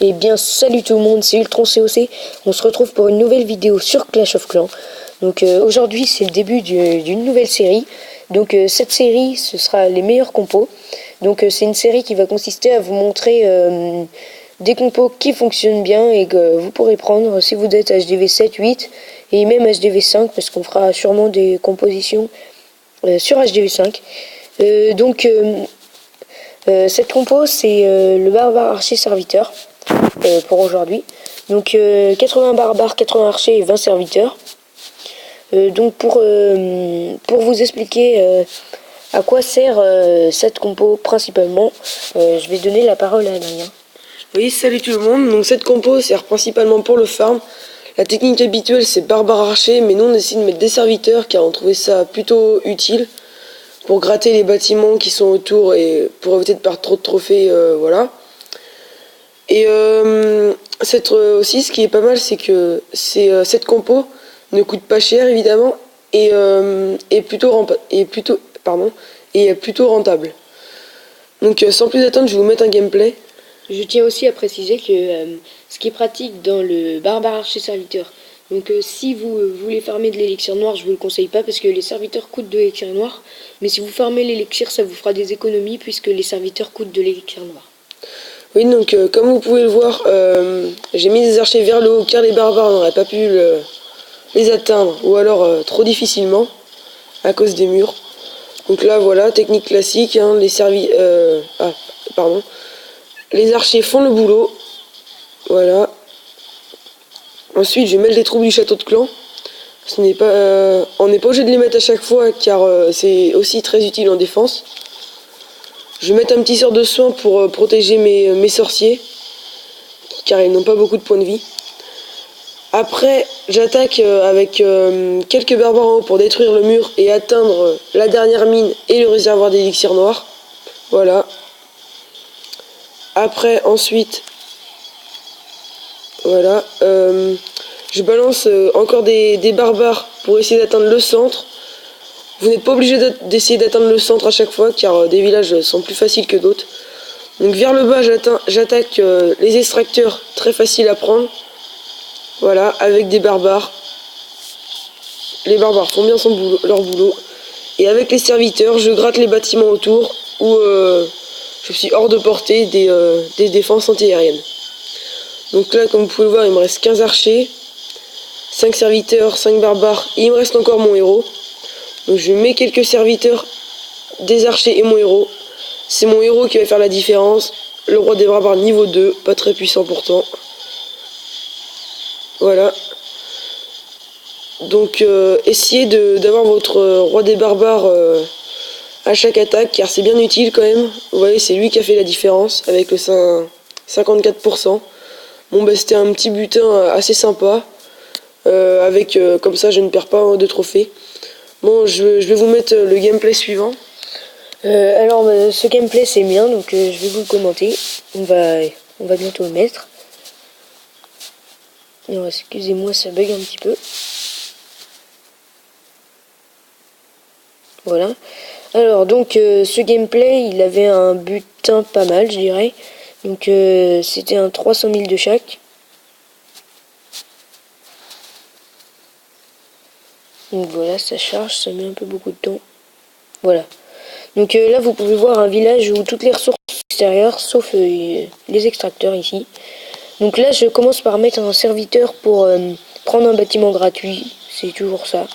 Eh bien salut tout le monde, c'est Ultron COC, on se retrouve pour une nouvelle vidéo sur Clash of Clans. Donc aujourd'hui c'est le début d'une nouvelle série. Donc cette série ce sera les meilleurs compos. Donc c'est une série qui va consister à vous montrer des compos qui fonctionnent bien et que vous pourrez prendre si vous êtes HDV 7, 8 et même HDV 5 parce qu'on fera sûrement des compositions sur HDV 5. Cette compo c'est le barbare archer serviteur. Pour aujourd'hui. Donc 80 barbares, 80 archers et 20 serviteurs. Pour vous expliquer à quoi sert cette compo principalement, je vais donner la parole à Adrien. Oui, salut tout le monde. Donc cette compo sert principalement pour le farm. La technique habituelle c'est barbare archer, mais nous on décide de mettre des serviteurs car on trouvait ça plutôt utile pour gratter les bâtiments qui sont autour et pour éviter de perdre trop de trophées, voilà. Et aussi, ce qui est pas mal, c'est que cette compo ne coûte pas cher évidemment et est plutôt rentable. Donc sans plus attendre, je vais vous mettre un gameplay. Je tiens aussi à préciser que ce qui est pratique dans le barbare archer serviteur, donc si vous voulez farmer de l'élixir noir, je vous le conseille pas parce que les serviteurs coûtent de l'élixir noir, mais si vous farmez l'élixir, ça vous fera des économies puisque les serviteurs coûtent de l'élixir noir. Oui, donc comme vous pouvez le voir, j'ai mis des archers vers le haut car les barbares n'auraient pas pu les atteindre ou alors trop difficilement à cause des murs. Donc là voilà, technique classique, hein, les archers font le boulot. Voilà. Ensuite je vais mettre les troupes du château de clan. On n'est pas obligé de les mettre à chaque fois car c'est aussi très utile en défense. Je vais mettre un petit sort de soin pour protéger mes sorciers, car ils n'ont pas beaucoup de points de vie. Après, j'attaque avec quelques barbares en haut pour détruire le mur et atteindre la dernière mine et le réservoir d'élixir noir. Voilà. Après, ensuite, voilà, je balance encore des barbares pour essayer d'atteindre le centre. Vous n'êtes pas obligé d'essayer d'atteindre le centre à chaque fois, car des villages sont plus faciles que d'autres. Donc vers le bas, j'attaque les extracteurs, très faciles à prendre. Voilà, avec des barbares. Les barbares font bien leur boulot. Et avec les serviteurs, je gratte les bâtiments autour, où je suis hors de portée des défenses antiaériennes. Donc là, comme vous pouvez le voir, il me reste 15 archers, 5 serviteurs, 5 barbares, et il me reste encore mon héros. Donc je mets quelques serviteurs, des archers et mon héros. C'est mon héros qui va faire la différence. Le roi des barbares niveau 2, pas très puissant pourtant. Voilà. Donc essayez d'avoir votre roi des barbares à chaque attaque, car c'est bien utile quand même. Vous voyez, c'est lui qui a fait la différence avec le 54%. Bon bah c'était un petit butin assez sympa. Comme ça je ne perds pas de trophées. Bon, je vais vous mettre le gameplay suivant. Ce gameplay c'est bien, donc je vais vous le commenter. On va bientôt le mettre. Non, excusez-moi, ça bug un petit peu. Voilà. Alors donc ce gameplay, il avait un butin pas mal, je dirais. Donc c'était un 300 000 de chaque. Donc voilà, ça charge, ça met un peu beaucoup de temps. Voilà. Donc là, vous pouvez voir un village où toutes les ressources extérieures, sauf les extracteurs ici. Donc là, je commence par mettre un serviteur pour prendre un bâtiment gratuit. C'est toujours ça.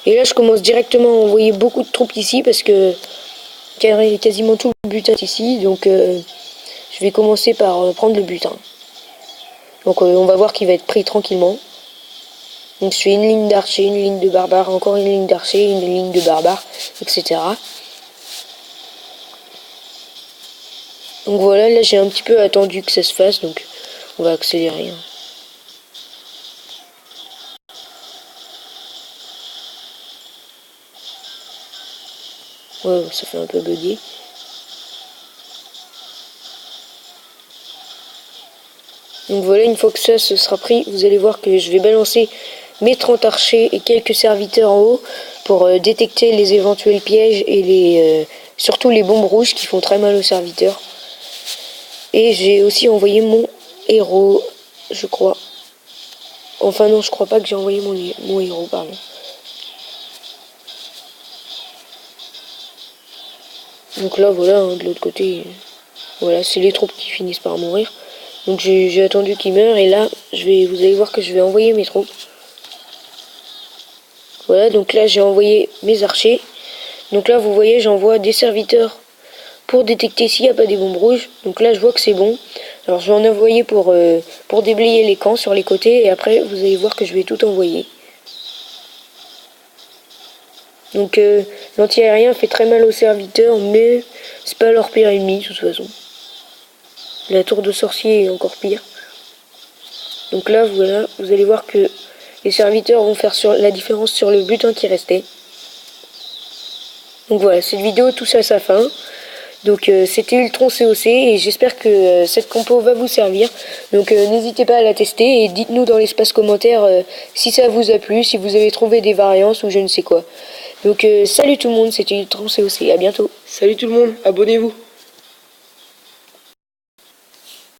Et là, je commence directement à envoyer beaucoup de troupes ici parce que quasiment tout le butin est ici. Donc je vais commencer par prendre le butin. Donc on va voir qu'il va être pris tranquillement. Donc je fais une ligne d'archer, une ligne de barbare, encore une ligne d'archer, une ligne de barbare, etc. Donc voilà, là j'ai un petit peu attendu que ça se fasse, donc on va accélérer. Ouais, ça fait un peu bugger. Donc voilà, une fois que ça se sera pris, vous allez voir que je vais balancer mes 30 archers et quelques serviteurs en haut pour détecter les éventuels pièges et surtout les bombes rouges qui font très mal aux serviteurs. Et j'ai aussi envoyé mon héros, je crois. Enfin non, je crois pas que j'ai envoyé mon héros, pardon. Donc là, voilà, hein, de l'autre côté, voilà, c'est les troupes qui finissent par mourir. Donc j'ai attendu qu'ils meurent et là, vous allez voir que je vais envoyer mes troupes. Voilà, donc là, j'ai envoyé mes archers. Donc là, vous voyez, j'envoie des serviteurs pour détecter s'il n'y a pas des bombes rouges. Donc là, je vois que c'est bon. Alors je vais en envoyer pour déblayer les camps sur les côtés et après, vous allez voir que je vais tout envoyer. Donc l'anti-aérien fait très mal aux serviteurs, mais c'est pas leur pire ennemi de toute façon. La tour de sorcier est encore pire. Donc là, voilà, vous allez voir que les serviteurs vont faire la différence sur le butin qui restait. Donc voilà, cette vidéo touche à sa fin. Donc c'était Ultron COC et j'espère que cette compo va vous servir. Donc n'hésitez pas à la tester et dites-nous dans l'espace commentaire si ça vous a plu, si vous avez trouvé des variances ou je ne sais quoi. Donc salut tout le monde, c'était Ultron COC, à bientôt. Salut tout le monde, abonnez-vous.